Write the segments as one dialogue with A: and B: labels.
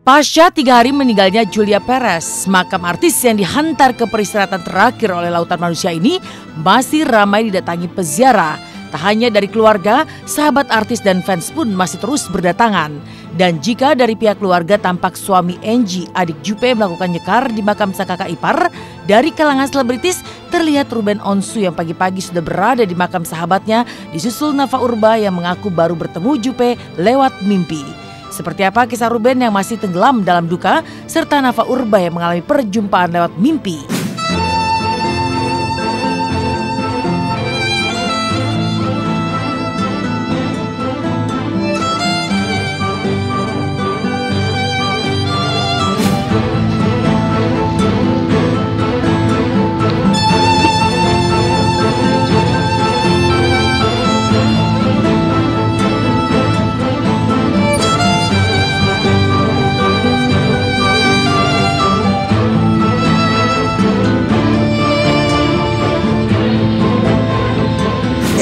A: Pasca 3 hari meninggalnya Julia Perez, makam artis yang dihantar ke peristirahatan terakhir oleh lautan manusia ini masih ramai didatangi peziarah. Tak hanya dari keluarga, sahabat artis dan fans pun masih terus berdatangan. Dan jika dari pihak keluarga tampak suami Angie, adik Juppe melakukan nyekar di makam sang kakak ipar, dari kalangan selebritis terlihat Ruben Onsu yang pagi-pagi sudah berada di makam sahabatnya, disusul Nafa Urba yang mengaku baru bertemu Juppe lewat mimpi. Seperti apa kisah Ruben yang masih tenggelam dalam duka, serta Nafa Urba yang mengalami perjumpaan lewat mimpi.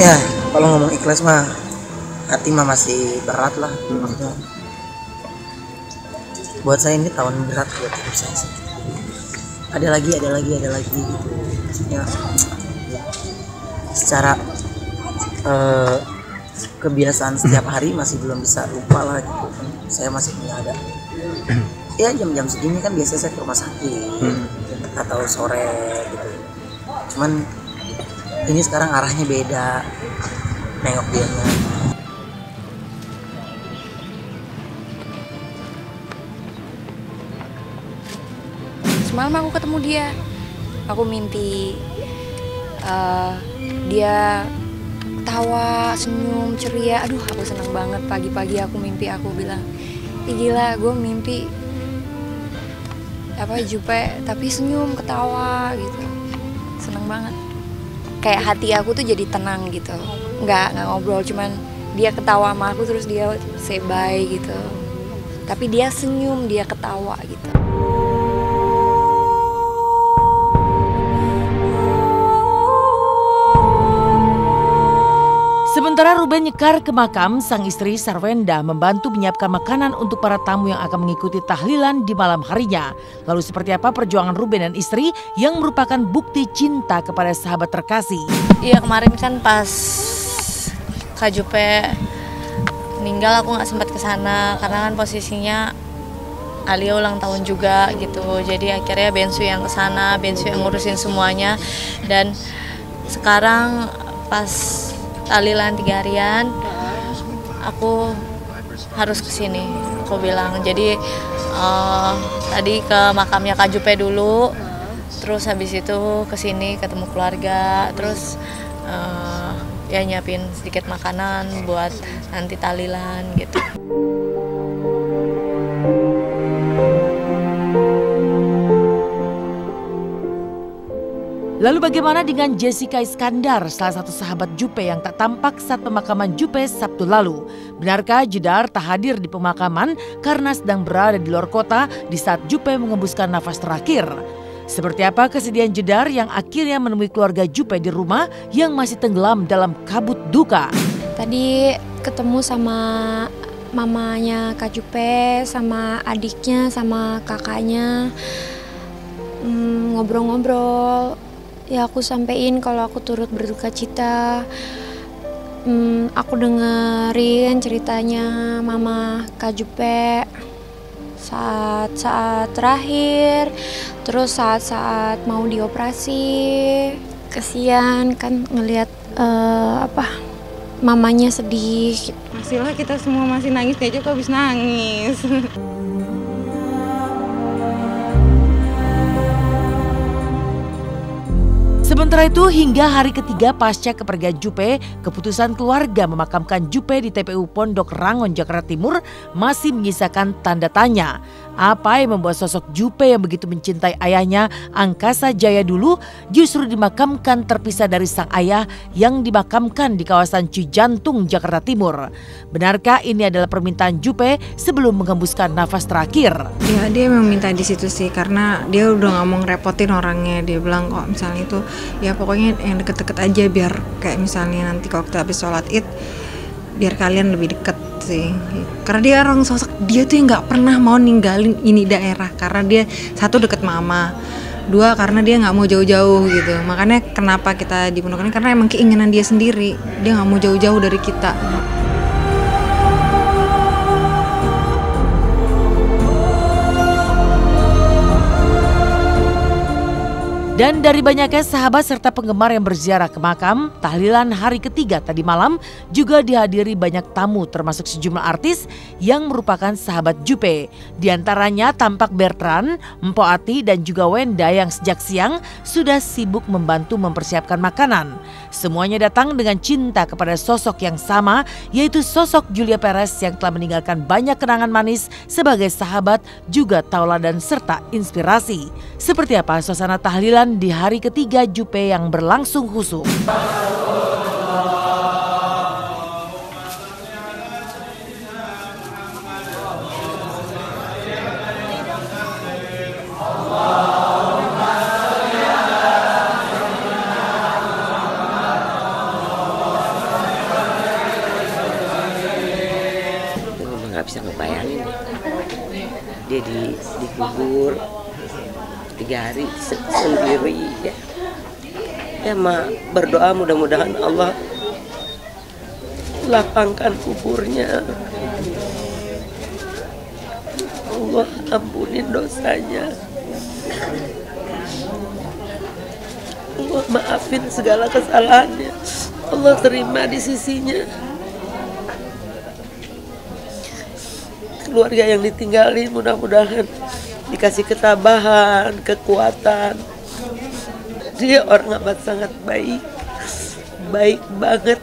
B: Ya, kalau ngomong ikhlas mah hati mah masih berat lah. Maksudnya buat saya ini tahun berat buat hidup saya sih. Ada lagi gitu. Maksudnya secara kebiasaan setiap hari masih belum bisa lupa lah gitu. Saya masih punya ada. Ya jam-jam segini kan biasanya saya ke rumah sakit atau sore gitu. Cuman ini sekarang arahnya beda, nengok dianya.
C: Semalam aku ketemu dia, aku mimpi dia tawa, senyum, ceria. Aduh, aku senang banget. Pagi-pagi aku mimpi, aku bilang, ih gila, gue mimpi Juppe tapi senyum, ketawa gitu. Senang banget. Kayak hati aku tuh jadi tenang gitu, nggak ngobrol, cuman dia ketawa sama aku terus dia say bye gitu, tapi dia senyum, dia ketawa gitu.
A: Sementara Ruben nyekar ke makam, sang istri Sarwenda membantu menyiapkan makanan untuk para tamu yang akan mengikuti tahlilan di malam harinya. Lalu seperti apa perjuangan Ruben dan istri yang merupakan bukti cinta kepada sahabat terkasih?
C: Iya, kemarin kan pas Kak Juppe meninggal aku nggak sempat kesana karena kan posisinya Alia ulang tahun juga gitu. Jadi akhirnya Bensu yang kesana, Bensu yang ngurusin semuanya. Dan sekarang pas tahlilan 3 harian, aku harus kesini, aku bilang. Jadi tadi ke makamnya Kak Juppe dulu, terus habis itu kesini ketemu keluarga, terus ya nyiapin sedikit makanan buat nanti tahlilan gitu.
A: Lalu bagaimana dengan Jessica Iskandar, salah satu sahabat Juppe yang tak tampak saat pemakaman Juppe Sabtu lalu? Benarkah Jedar tak hadir di pemakaman karena sedang berada di luar kota di saat Juppe mengembuskan nafas terakhir? Seperti apa kesedihan Jedar yang akhirnya menemui keluarga Juppe di rumah yang masih tenggelam dalam kabut duka?
D: Tadi ketemu sama mamanya Kak Juppe, sama adiknya, sama kakaknya, ngobrol-ngobrol. Ya aku sampein kalau aku turut berduka cita. Aku dengerin ceritanya mama Kak Juppe saat-saat terakhir, terus saat-saat mau dioperasi. Kasian kan ngelihat mamanya sedih.
E: Masihlah kita semua masih nangis, dia aja kok habis nangis.
A: Sementara itu hingga hari ketiga pasca kepergian Juppe, keputusan keluarga memakamkan Juppe di TPU Pondok Rangon, Jakarta Timur masih menyisakan tanda tanya. Apa yang membuat sosok Juppe yang begitu mencintai ayahnya Angkasa Jaya dulu justru dimakamkan terpisah dari sang ayah yang dimakamkan di kawasan Cijantung, Jakarta Timur? Benarkah ini adalah permintaan Juppe sebelum menghembuskan nafas terakhir?
E: Ya dia memang minta di situ sih, karena dia udah nggak mau ngerepotin orangnya. Dia bilang kok misalnya itu ya pokoknya yang deket-deket aja, biar kayak misalnya nanti kalau kita habis sholat id biar kalian lebih deket. sih, karena dia orang sosok, dia tuh yang nggak pernah mau ninggalin ini daerah, karena dia satu deket mama, dua karena dia nggak mau jauh-jauh gitu. Makanya kenapa kita di Pondok ini, karena emang keinginan dia sendiri, dia nggak mau jauh-jauh dari kita.
A: Dan dari banyaknya sahabat serta penggemar yang berziarah ke makam, tahlilan hari ketiga tadi malam juga dihadiri banyak tamu termasuk sejumlah artis yang merupakan sahabat Juppe. Di antaranya tampak Bertrand, Mpok Ati dan juga Wenda yang sejak siang sudah sibuk membantu mempersiapkan makanan. Semuanya datang dengan cinta kepada sosok yang sama, yaitu sosok Julia Perez yang telah meninggalkan banyak kenangan manis sebagai sahabat, juga tauladan serta inspirasi. Seperti apa suasana tahlilan di hari ketiga Juppe yang berlangsung khusyuk.
F: Nggak bisa ngebayangin dia dikubur 3 hari sendiri ya. Ya berdoa mudah-mudahan Allah lapangkan kuburnya, Allah ampunin dosanya, Allah maafin segala kesalahannya, Allah terima di sisinya. Keluarga yang ditinggalin mudah-mudahan dikasih ketabahan, kekuatan. Dia orang amat sangat baik banget.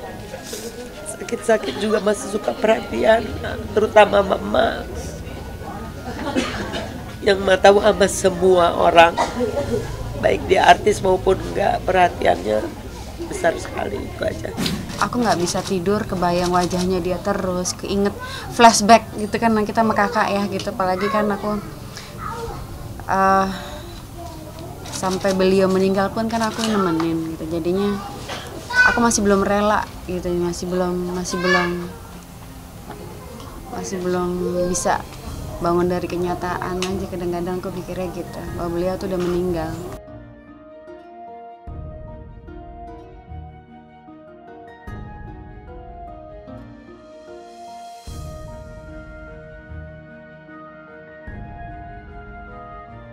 F: Sakit-sakit juga masih suka perhatian, terutama mama yang tahu sama semua orang, baik dia artis maupun enggak, perhatiannya besar sekali. Itu aja.
G: Aku nggak bisa tidur, kebayang wajahnya dia terus, keinget flashback gitu kan, kita sama kakak ya gitu. Apalagi kan aku sampai beliau meninggal pun kan aku nemenin gitu. Jadinya aku masih belum rela gitu, masih belum bisa bangun dari kenyataan aja. Kadang-kadang aku pikirnya gitu, bahwa beliau tuh udah meninggal.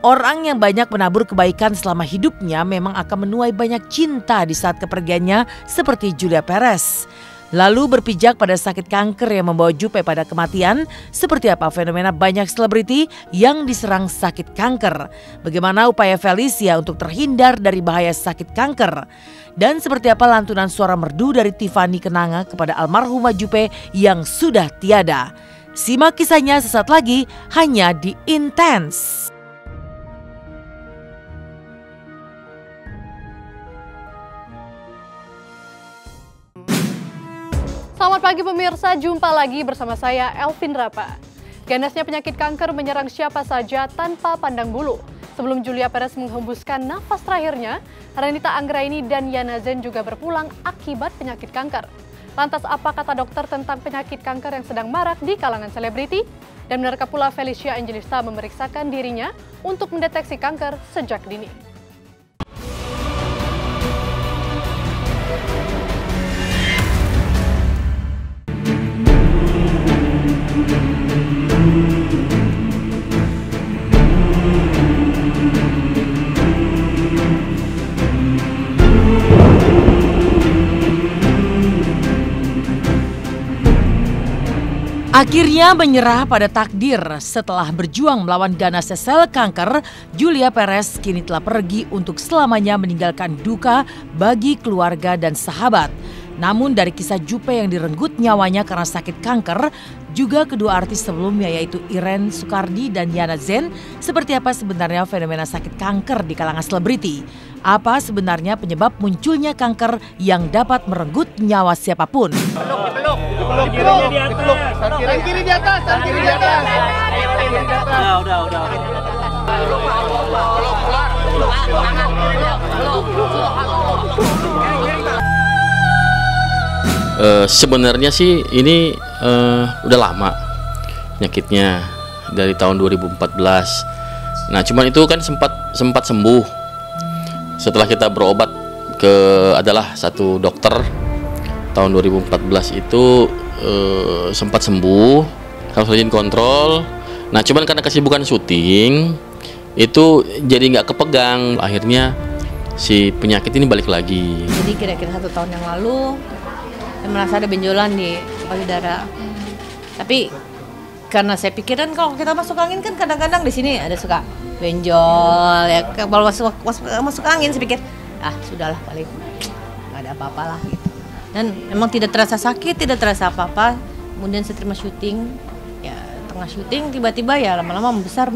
A: Orang yang banyak menabur kebaikan selama hidupnya memang akan menuai banyak cinta di saat kepergiannya seperti Julia Perez. Lalu berpijak pada sakit kanker yang membawa Juppe pada kematian, seperti apa fenomena banyak selebriti yang diserang sakit kanker. Bagaimana upaya Felicia untuk terhindar dari bahaya sakit kanker. Dan seperti apa lantunan suara merdu dari Tiffany Kenanga kepada almarhumah Juppe yang sudah tiada. Simak kisahnya sesaat lagi hanya di Intense.
H: Selamat pagi pemirsa, jumpa lagi bersama saya Elvin Rapa. Ganasnya penyakit kanker menyerang siapa saja tanpa pandang bulu. Sebelum Julia Perez menghembuskan nafas terakhirnya, Renita Anggraini dan Yana Zain juga berpulang akibat penyakit kanker. Lantas apa kata dokter tentang penyakit kanker yang sedang marak di kalangan selebriti? Dan benarkah pula Felicia Angelista memeriksakan dirinya untuk mendeteksi kanker sejak dini?
A: Akhirnya menyerah pada takdir setelah berjuang melawan ganas sel kanker, Julia Perez kini telah pergi untuk selamanya meninggalkan duka bagi keluarga dan sahabat. Namun dari kisah Juppe yang direnggut nyawanya karena sakit kanker, juga kedua artis sebelumnya yaitu Irene Soekardi dan Yana Zain, seperti apa sebenarnya fenomena sakit kanker di kalangan selebriti? Apa sebenarnya penyebab munculnya kanker yang dapat merenggut nyawa siapapun?
I: Kiri di atas. Udah.
J: Sebenarnya sih ini udah lama penyakitnya dari tahun 2014. Nah, cuman itu kan sempat sembuh. Setelah kita berobat ke adalah satu dokter tahun 2014 itu sempat sembuh, harus rajin kontrol. Nah, cuman karena kesibukan syuting itu jadi nggak kepegang. Akhirnya si penyakit ini balik lagi.
C: Jadi kira-kira 1 tahun yang lalu saya merasa ada benjolan di payudara. Tapi karena saya pikiran kalau kita masuk angin kan kadang-kadang di sini ada suka benjol ya. Kalau masuk angin saya pikir sudahlah paling nggak ada apa-apa lah gitu. Dan memang tidak terasa sakit, tidak terasa apa-apa. Kemudian saya terima syuting, ya tengah syuting tiba-tiba ya lama-lama membesar.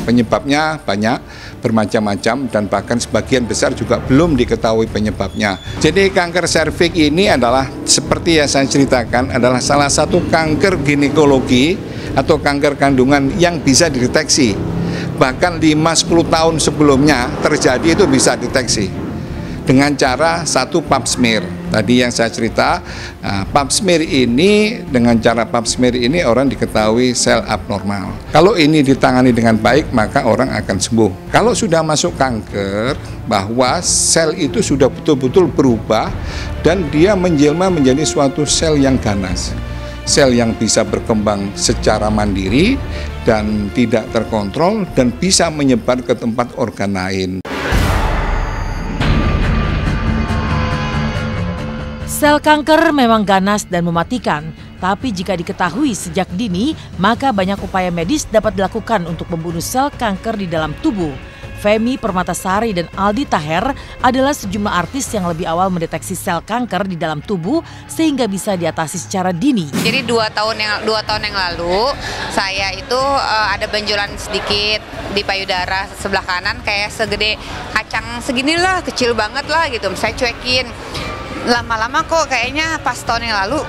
K: Penyebabnya banyak, bermacam-macam, dan bahkan sebagian besar juga belum diketahui penyebabnya. Jadi kanker serviks ini adalah seperti yang saya ceritakan, adalah salah satu kanker ginekologi atau kanker kandungan yang bisa dideteksi. Bahkan 5-10 tahun sebelumnya terjadi itu bisa deteksi dengan cara satu pap smear. Tadi yang saya cerita, pap smear ini, dengan cara pap smear ini orang diketahui sel abnormal. Kalau ini ditangani dengan baik maka orang akan sembuh. Kalau sudah masuk kanker, bahwa sel itu sudah betul-betul berubah dan dia menjelma menjadi suatu sel yang ganas. Sel yang bisa berkembang secara mandiri dan tidak terkontrol dan bisa menyebar ke tempat organ lain.
A: Sel kanker memang ganas dan mematikan, tapi jika diketahui sejak dini, maka banyak upaya medis dapat dilakukan untuk membunuh sel kanker di dalam tubuh. Femi Permatasari dan Aldi Taher adalah sejumlah artis yang lebih awal mendeteksi sel kanker di dalam tubuh sehingga bisa diatasi secara dini.
L: Jadi 2 tahun yang lalu saya itu ada benjolan sedikit di payudara sebelah kanan, kayak segede kacang segini lah, kecil banget lah gitu. Saya cuekin. Lama-lama kok kayaknya pas tahun yang lalu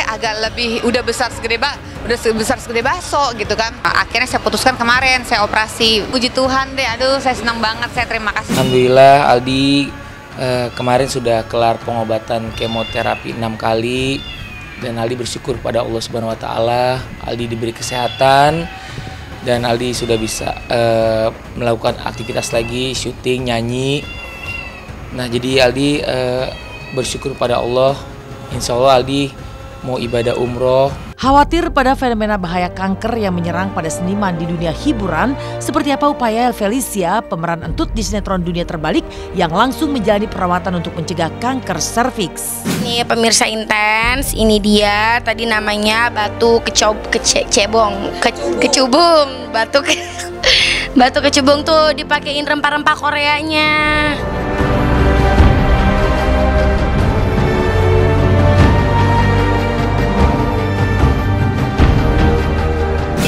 L: agak lebih udah besar segede bakso gitu kan. Akhirnya saya putuskan kemarin saya operasi. Puji Tuhan deh, aduh saya senang banget, saya terima kasih.
M: Alhamdulillah Aldi kemarin sudah kelar pengobatan kemoterapi 6 kali dan Aldi bersyukur pada Allah Subhanahu wa taala. Aldi diberi kesehatan dan Aldi sudah bisa melakukan aktivitas lagi, syuting, nyanyi. Nah, jadi Aldi bersyukur pada Allah, insya Allah Aldi mau ibadah umroh.
A: Khawatir pada fenomena bahaya kanker yang menyerang pada seniman di dunia hiburan, seperti apa upaya Felicia, pemeran entut di sinetron Dunia Terbalik yang langsung menjalani perawatan untuk mencegah kanker serviks.
N: Ini pemirsa intens, ini dia tadi namanya batu kecubung. Batu kecubung tuh dipakein rempah-rempah Koreanya.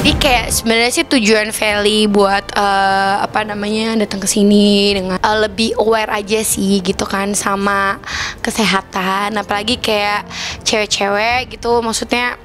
N: Jadi kayak sebenarnya sih tujuan Feli buat datang ke sini dengan lebih aware aja sih gitu kan sama kesehatan, apalagi kayak cewek-cewek gitu. Maksudnya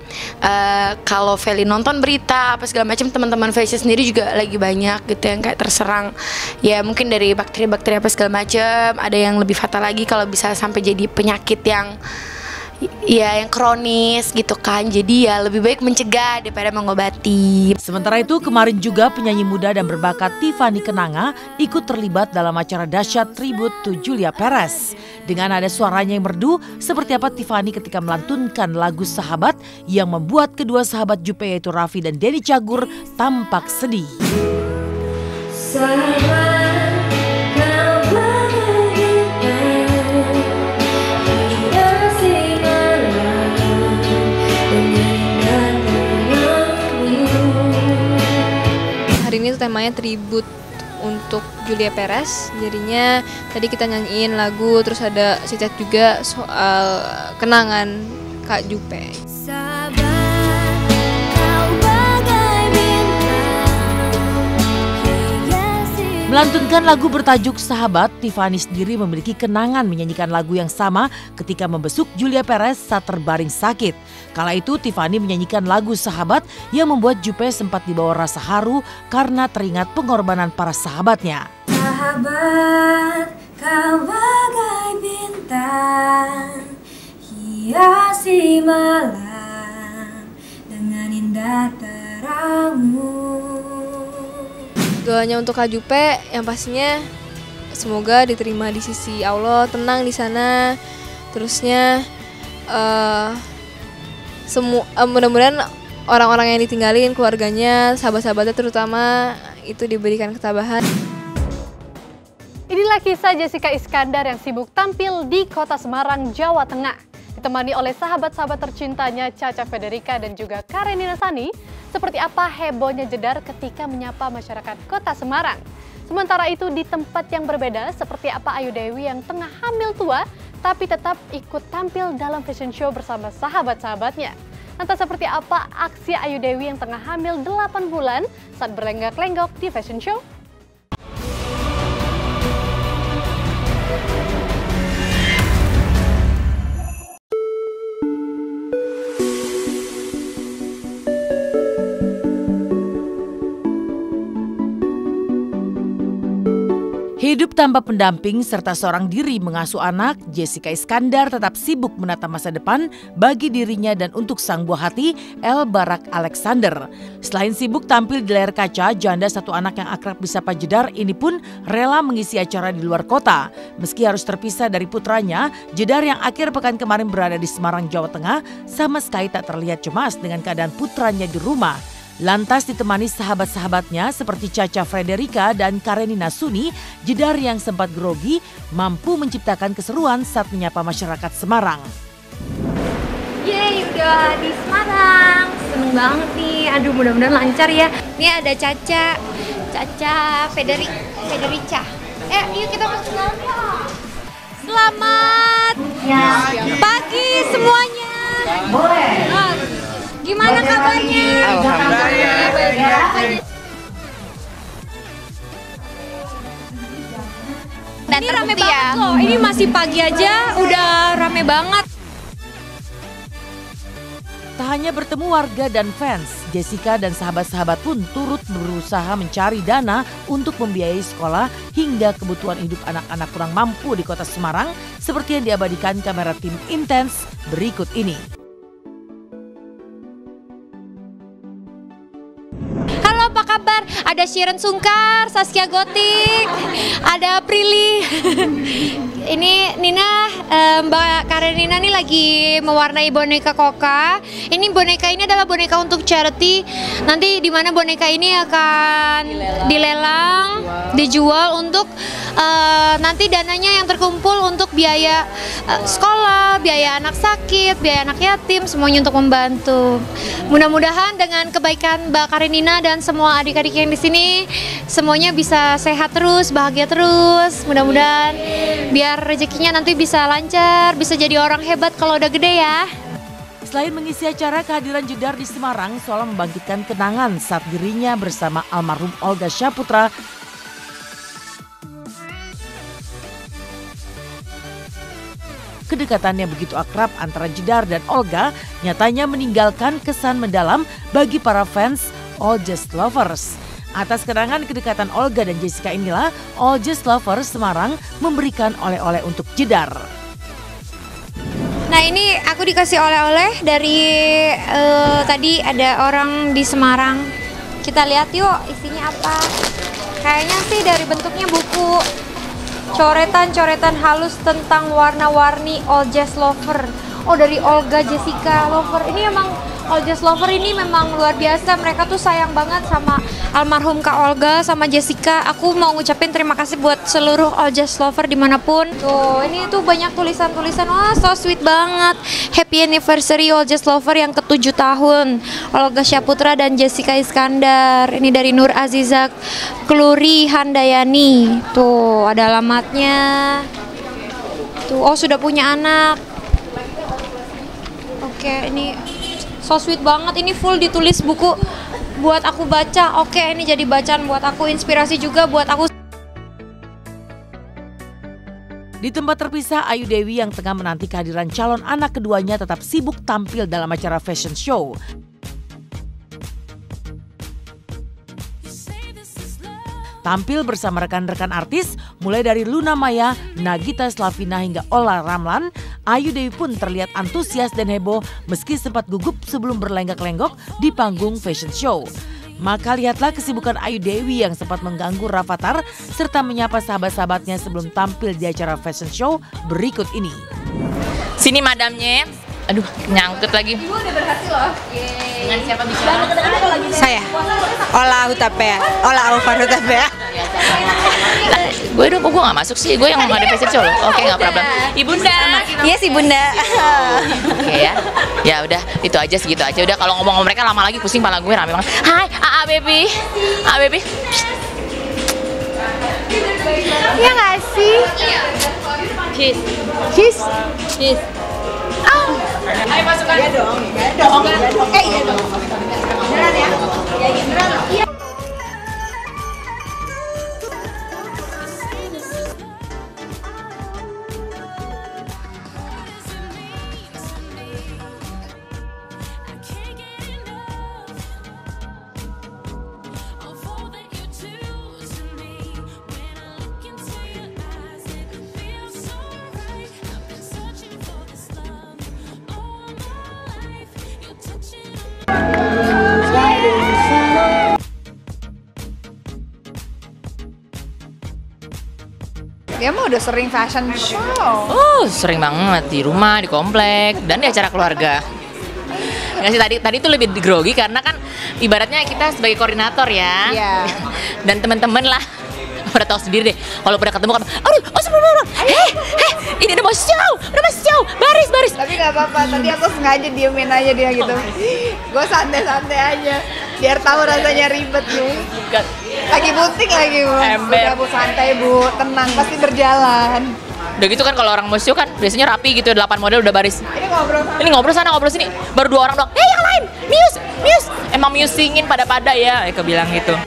N: kalau Feli nonton berita apa segala macam, teman-teman Feli sendiri juga lagi banyak gitu yang kayak terserang ya mungkin dari bakteri-bakteri apa segala macam. Ada yang lebih fatal lagi kalau bisa sampai jadi penyakit yang kronis gitu kan. Jadi ya lebih baik mencegah daripada mengobati.
A: Sementara itu kemarin juga penyanyi muda dan berbakat Tiffany Kenanga ikut terlibat dalam acara dahsyat tribute to Julia Perez. Dengan ada suaranya yang merdu, seperti apa Tiffany ketika melantunkan lagu Sahabat yang membuat kedua sahabat Jupe yaitu Raffi dan Denny Cagur tampak sedih.
O: Hari ini tuh temanya tribute untuk Julia Perez. Jadinya tadi kita nyanyiin lagu, terus ada citat juga soal kenangan Kak Jupe.
A: Melantunkan lagu bertajuk Sahabat, Tiffany sendiri memiliki kenangan menyanyikan lagu yang sama ketika membesuk Julia Perez saat terbaring sakit. Kala itu Tiffany menyanyikan lagu Sahabat yang membuat Jupe sempat dibawa rasa haru karena teringat pengorbanan para sahabatnya.
P: Sahabat, kau bagai bintang hiasi malam indah terangmu.
O: Doanya untuk Kak Jupe yang pastinya semoga diterima di sisi Allah, tenang di sana. Terusnya mudah-mudahan orang-orang yang ditinggalin, keluarganya, sahabat-sahabatnya terutama, itu diberikan ketabahan.
H: Inilah kisah Jessica Iskandar yang sibuk tampil di kota Semarang, Jawa Tengah. Ditemani oleh sahabat-sahabat tercintanya Caca Frederica dan juga Karenina Sani. Seperti apa hebohnya Jedar ketika menyapa masyarakat kota Semarang. Sementara itu di tempat yang berbeda, seperti apa Ayu Dewi yang tengah hamil tua, tapi tetap ikut tampil dalam fashion show bersama sahabat-sahabatnya. Lantas seperti apa aksi Ayu Dewi yang tengah hamil 8 bulan saat berlenggak-lenggok di fashion show?
A: Hidup tanpa pendamping serta seorang diri mengasuh anak, Jessica Iskandar tetap sibuk menata masa depan bagi dirinya dan untuk sang buah hati, El Barak Alexander. Selain sibuk tampil di layar kaca, janda satu anak yang akrab disapa Jedar ini pun rela mengisi acara di luar kota. Meski harus terpisah dari putranya, Jedar yang akhir pekan kemarin berada di Semarang, Jawa Tengah, sama sekali tak terlihat cemas dengan keadaan putranya di rumah. Lantas ditemani sahabat-sahabatnya seperti Caca Frederica dan Karenina Suni, Jedar yang sempat grogi mampu menciptakan keseruan saat menyapa masyarakat Semarang.
D: Yeay, udah di Semarang. Seneng banget nih. Aduh, mudah-mudahan lancar ya. Ini ada Caca Frederica. Yuk kita masuk dalam yuk. Selamat pagi semuanya. Boleh. Gimana kabarnya?
I: Alhamdulillah.
D: Ini rame banget loh. Ini masih pagi aja udah rame banget.
A: Tak hanya bertemu warga dan fans, Jessica dan sahabat-sahabat pun turut berusaha mencari dana untuk membiayai sekolah hingga kebutuhan hidup anak-anak kurang mampu di kota Semarang seperti yang diabadikan kamera tim Intens berikut ini.
D: Halo, apa kabar? Ada Sharon Sungkar, Saskia Gotik, ada Prilly. Ini Nina, Mbak Karenina nih lagi mewarnai boneka Koka. Ini boneka ini adalah boneka untuk charity. Nanti di mana boneka ini akan dilelang, dijual untuk nanti dananya yang terkumpul untuk biaya sekolah, biaya anak sakit, biaya anak yatim, semuanya untuk membantu. Mudah-mudahan dengan kebaikan Mbak Karenina dan semua adik-adik yang di sini semuanya bisa sehat terus, bahagia terus. Mudah-mudahan biar rezekinya nanti bisa lancar, bisa jadi orang hebat kalau udah gede ya.
A: Selain mengisi acara, kehadiran Jedar di Semarang seolah membangkitkan kenangan saat dirinya bersama almarhum Olga Syaputra kedekatannya begitu akrab antara Jedar dan Olga nyatanya meninggalkan kesan mendalam bagi para fans All Just Lovers. Atas kenangan kedekatan Olga dan Jessica inilah All Just Lovers Semarang memberikan oleh-oleh untuk Jedar.
D: Nah, ini aku dikasih oleh-oleh dari tadi ada orang di Semarang. Kita lihat yuk isinya apa. Kayaknya sih dari bentuknya buku. Coretan-coretan halus tentang warna-warni All Just Lover. Oh, dari Olga Jessica Lover. Ini emang All Just Lover ini memang luar biasa. Mereka tuh sayang banget sama almarhum Kak Olga sama Jessica. Aku mau ngucapin terima kasih buat seluruh All Just Lover dimanapun. Tuh, ini tuh banyak tulisan-tulisan. Wah, so sweet banget. Happy anniversary All Just Lover yang ke-7 tahun. Olga Syaputra dan Jessica Iskandar. Ini dari Nur Aziza Kluri Handayani. Tuh, ada alamatnya. Tuh, oh sudah punya anak. Oke, ini so sweet banget. Ini full ditulis buku buat aku baca. Oke, ini jadi bacaan buat aku, inspirasi juga buat aku.
A: Di tempat terpisah, Ayu Dewi yang tengah menanti kehadiran calon anak keduanya tetap sibuk tampil dalam acara fashion show. Tampil bersama rekan-rekan artis mulai dari Luna Maya, Nagita Slavina hingga Ola Ramlan, Ayu Dewi pun terlihat antusias dan heboh meski sempat gugup sebelum berlenggak-lenggok di panggung fashion show. Maka lihatlah kesibukan Ayu Dewi yang sempat mengganggu Rafathar serta menyapa sahabat-sahabatnya sebelum tampil di acara fashion show berikut ini.
Q: Sini madamnya. Aduh, nyangkut lagi.
D: Ibu udah berhasil loh.
Q: Dengan siapa bicara?
R: Saya. Olah Hutapea. Olah Alvar Hutapea.
Q: Gue gak masuk sih, gue yang ada fashion show loh. Oke, gak problem. Ibunda.
R: Iya sih Bunda.
Q: Oke ya. Ya udah, itu aja segitu aja. Udah kalau ngomong mereka lama lagi pusing pala gue rame banget. Hai, AA baby. AA baby.
D: Iya nggak sih?
Q: Cheese.
D: Cheese. Cheese.
Q: Oh. Ayo masukkan. Iya dong.
D: Iya dong. Iya dong. Beneran ya? Ya beneran. Iya.
S: Dia mah udah sering fashion show.
Q: Oh, sering banget di rumah, di komplek, dan di acara keluarga. Nggak sih, tadi tuh lebih grogi karena kan ibaratnya kita sebagai koordinator ya.
S: Iya.
Q: Dan teman-teman lah pada tahu sendiri deh. Kalau pada ketemu kan, aduh, oh sebelum ini udah mau show, baris.
S: Tapi nggak apa-apa. Tadi aku sengaja diemin aja dia gitu. Gue santai-santai aja, biar tahu rasanya ribet nih. Lagi butik lagi bu. Udah bu, santai bu, tenang, pasti berjalan.
Q: Udah gitu kan kalau orang mau show kan biasanya rapi gitu, 8 model udah baris.
S: Ini ngobrol sana,
Q: ngobrol sini. Baru 2 orang doang. Yang lain, Muse. Emang Muse singin pada ya, Eka bilang gitu.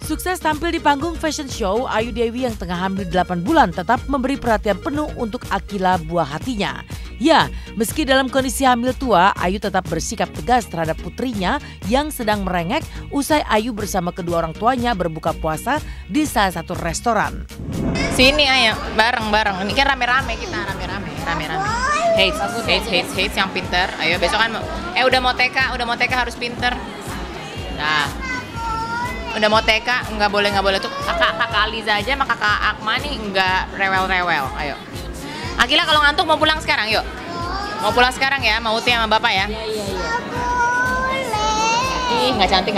A: Sukses tampil di panggung fashion show, Ayu Dewi yang tengah hamil 8 bulan tetap memberi perhatian penuh untuk Akila buah hatinya. Ya, meski dalam kondisi hamil tua, Ayu tetap bersikap tegas terhadap putrinya yang sedang merengek usai Ayu bersama kedua orang tuanya berbuka puasa di salah satu restoran.
Q: Sini ayo, bareng-bareng. Ini kan rame-rame kita, rame-rame. Hates yang pinter. Ayo besok kan udah mau TK harus pinter. Nah, udah mau TK nggak boleh tuh kakak Aliza aja sama kakak Akma nih nggak rewel. Ayo. Akila kalau ngantuk mau pulang sekarang yuk. Mau pulang sekarang ya, mau uti sama bapak ya. Iya. Ih nggak cantik.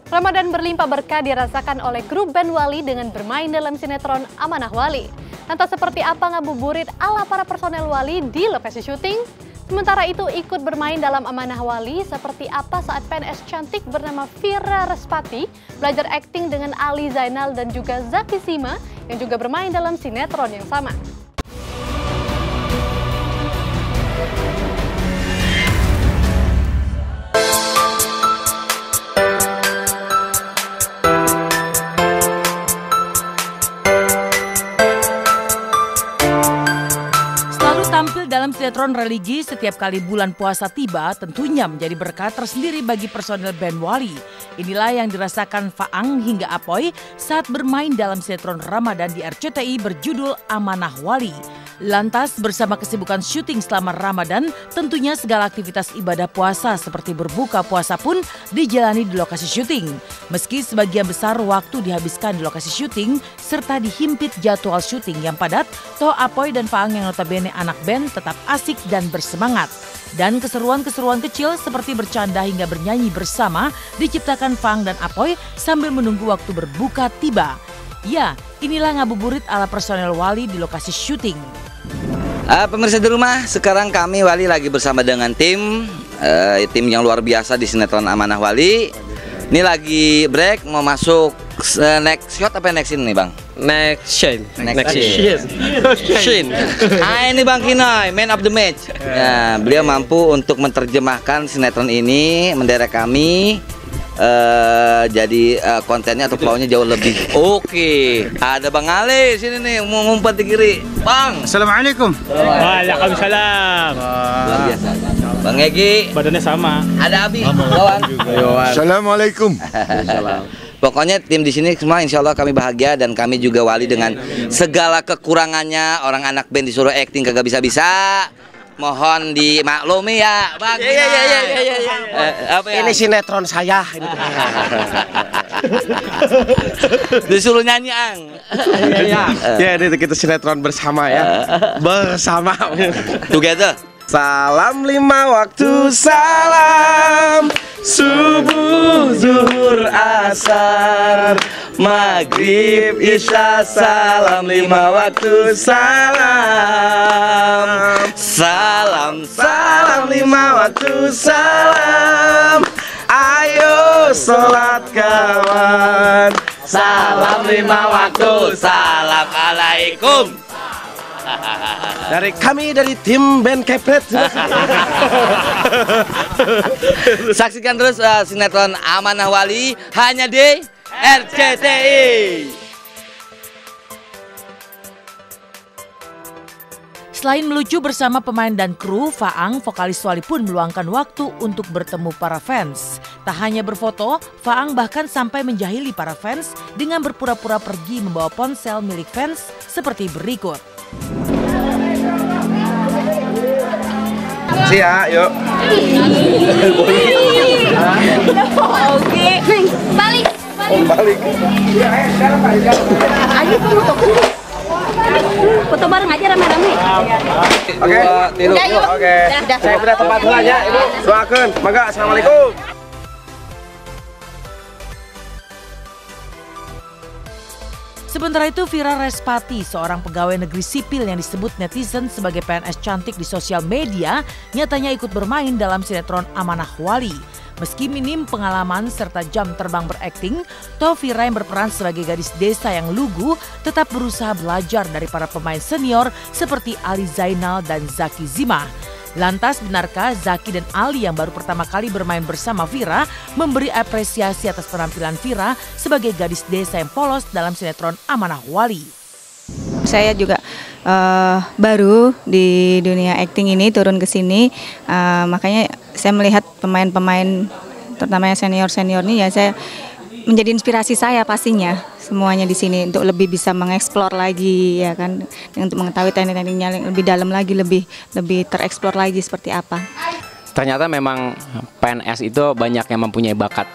H: Ramadan berlimpah berkah dirasakan oleh grup band Wali dengan bermain dalam sinetron Amanah Wali. Lantas seperti apa ngabuburit ala para personel Wali di lokasi syuting? Sementara itu ikut bermain dalam Amanah Wali seperti apa saat PNS cantik bernama Vira Respati belajar akting dengan Ali Zainal dan juga Zaki Sima yang juga bermain dalam sinetron yang sama.
A: Dalam sinetron religi, setiap kali bulan puasa tiba tentunya menjadi berkah tersendiri bagi personel band Wali. Inilah yang dirasakan Faang hingga Apoy saat bermain dalam sinetron Ramadan di RCTI berjudul Amanah Wali. Lantas bersama kesibukan syuting selama Ramadan, tentunya segala aktivitas ibadah puasa seperti berbuka puasa pun dijalani di lokasi syuting. Meski sebagian besar waktu dihabiskan di lokasi syuting serta dihimpit jadwal syuting yang padat, toh Apoy dan Faang yang notabene anak band tetap asik dan bersemangat. Dan keseruan-keseruan kecil seperti bercanda hingga bernyanyi bersama diciptakan Faang dan Apoy sambil menunggu waktu berbuka tiba. Ya, inilah ngabuburit ala personel Wali di lokasi syuting.
T: Pemirsa di rumah, sekarang kami Wali lagi bersama dengan tim yang luar biasa di sinetron Amanah Wali. Ini lagi break, mau masuk next shot apa next scene nih Bang?
U: Next scene.
T: Ini Bang Kinoy, man of the match. Ya, beliau mampu untuk menerjemahkan sinetron ini, menderek kami. Jadi kontennya atau flow-nya jauh lebih oke. Ada Bang Ali sini nih, mau ngumpet di kiri. Bang,
U: Assalamualaikum. Waalaikumsalam.
T: Luar biasa. Bang Egi.
I: Badannya sama.
T: Ada Abi. Lawan.
K: Assalamualaikum.
T: Pokoknya tim di sini semua insya Allah kami bahagia dan kami juga wali dengan segala kekurangannya. Orang anak band disuruh acting kagak bisa-bisa. Mohon dimaklumi ya, Bang.
I: Ini sinetron saya.
T: Disuruh nyanyi, Ang.
I: Ya, ini kita sinetron bersama ya. Bersama.
T: Together.
I: Salam 5 waktu, salam subuh, zuhur, asar, maghrib, isya, salam 5 waktu, salam. Salam 5 waktu, salam. Ayo sholat kawan.
T: Salam 5 waktu, salam alaikum.
I: Dari kami dari tim band Kepret.
T: Saksikan terus sinetron Amanah Wali hanya di RCTI.
A: Selain melucu bersama pemain dan kru, Faang, vokalis Wali pun meluangkan waktu untuk bertemu para fans. Tak hanya berfoto, Faang bahkan sampai menjahili para fans dengan berpura-pura pergi membawa ponsel milik fans seperti berikut.
I: Si ya, yuk.
D: Oke. Balik.
I: Balik.
D: Ayo foto bareng aja rame-rame.
I: Oke, tidur yuk. Oke. Saya pindah tempat dulu aja, Ibu. Doakeun. Mangga, assalamualaikum.
A: Sementara itu Vira Respati, seorang pegawai negeri sipil yang disebut netizen sebagai PNS cantik di sosial media, nyatanya ikut bermain dalam sinetron Amanah Wali. Meski minim pengalaman serta jam terbang berakting, toh Vira yang berperan sebagai gadis desa yang lugu tetap berusaha belajar dari para pemain senior seperti Ali Zainal dan Zaki Zimah. Lantas benarkah Zaki dan Ali yang baru pertama kali bermain bersama Vira memberi apresiasi atas penampilan Vira sebagai gadis desa yang polos dalam sinetron Amanah Wali?
U: Saya juga baru di dunia akting ini, turun ke sini, makanya saya melihat pemain-pemain terutama yang senior-senior ini ya saya menjadi inspirasi saya pastinya semuanya di sini untuk lebih bisa mengeksplor lagi ya kan, untuk mengetahui teknik-tekniknya lebih dalam lagi, lebih tereksplor lagi seperti apa.
V: Ternyata memang PNS itu banyak yang mempunyai bakat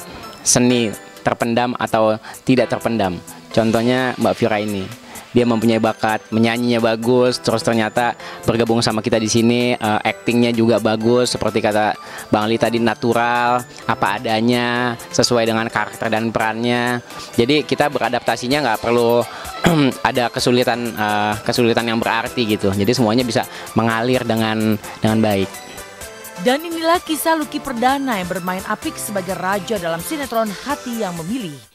V: seni terpendam atau tidak terpendam. Contohnya Mbak Vira ini. Dia mempunyai bakat, menyanyinya bagus, terus ternyata bergabung sama kita di sini, aktingnya juga bagus, seperti kata Bang Ali tadi, natural, apa adanya, sesuai dengan karakter dan perannya. Jadi kita beradaptasinya nggak perlu ada kesulitan yang berarti gitu. Jadi semuanya bisa mengalir dengan baik.
A: Dan inilah kisah Lucky Perdana yang bermain apik sebagai raja dalam sinetron Hati yang Memilih.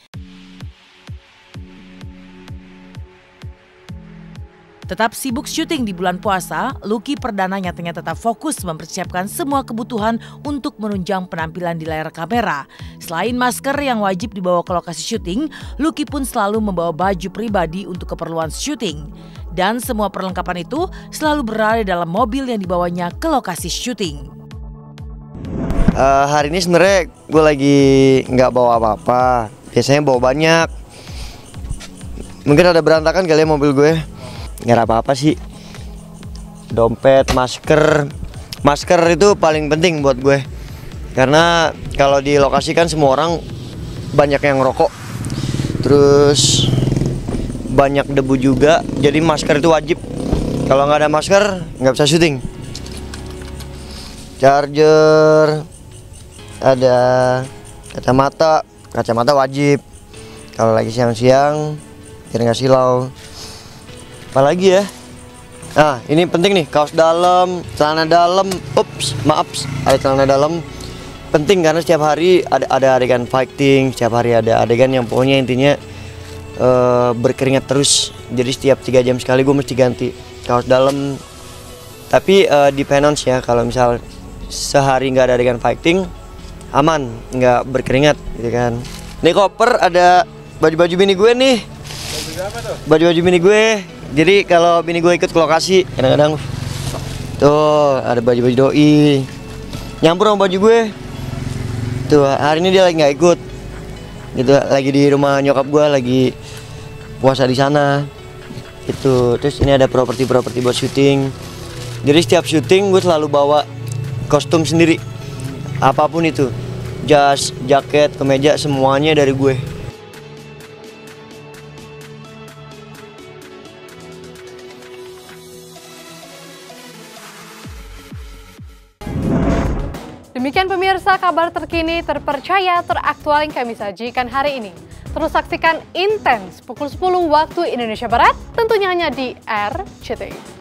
A: Tetap sibuk syuting di bulan puasa, Lucky Perdana nyatanya tetap fokus mempersiapkan semua kebutuhan untuk menunjang penampilan di layar kamera. Selain masker yang wajib dibawa ke lokasi syuting, Lucky pun selalu membawa baju pribadi untuk keperluan syuting. Dan semua perlengkapan itu selalu berada dalam mobil yang dibawanya ke lokasi syuting.
W: Hari ini sebenarnya gue lagi nggak bawa apa-apa, biasanya bawa banyak. Mungkin ada berantakan kali ya mobil gue. Nggak ada apa-apa sih. Dompet, masker itu paling penting buat gue. Karena kalau di lokasi kan semua orang banyak yang ngerokok, terus banyak debu juga, jadi masker itu wajib. Kalau nggak ada masker nggak bisa syuting. Charger, ada kacamata wajib. Kalau lagi siang-siang biar nggak silau. Apalagi ya, nah ini penting nih, kaos dalam, celana dalam, ada celana dalam, penting karena setiap hari ada adegan fighting, setiap hari ada adegan yang pokoknya intinya berkeringat terus, jadi setiap 3 jam sekali gue mesti ganti kaos dalam. Tapi depends ya, kalau misal sehari nggak ada adegan fighting, aman, nggak berkeringat gitu kan. Ini koper ada baju-baju bini gue nih, baju-baju bini gue. Jadi kalau bini gue ikut ke lokasi, kadang-kadang tuh ada baju-baju doi. nyampur sama baju gue. Tuh hari ini dia lagi nggak ikut, gitu, lagi di rumah nyokap gue, lagi puasa di sana. Itu terus ini ada properti buat syuting. Jadi setiap syuting gue selalu bawa kostum sendiri, apapun itu, jas, jaket, kemeja, semuanya dari gue.
H: Demikian pemirsa kabar terkini, terpercaya, teraktual yang kami sajikan hari ini. Terus saksikan Intens pukul 10 waktu Indonesia Barat, tentunya hanya di RCTI.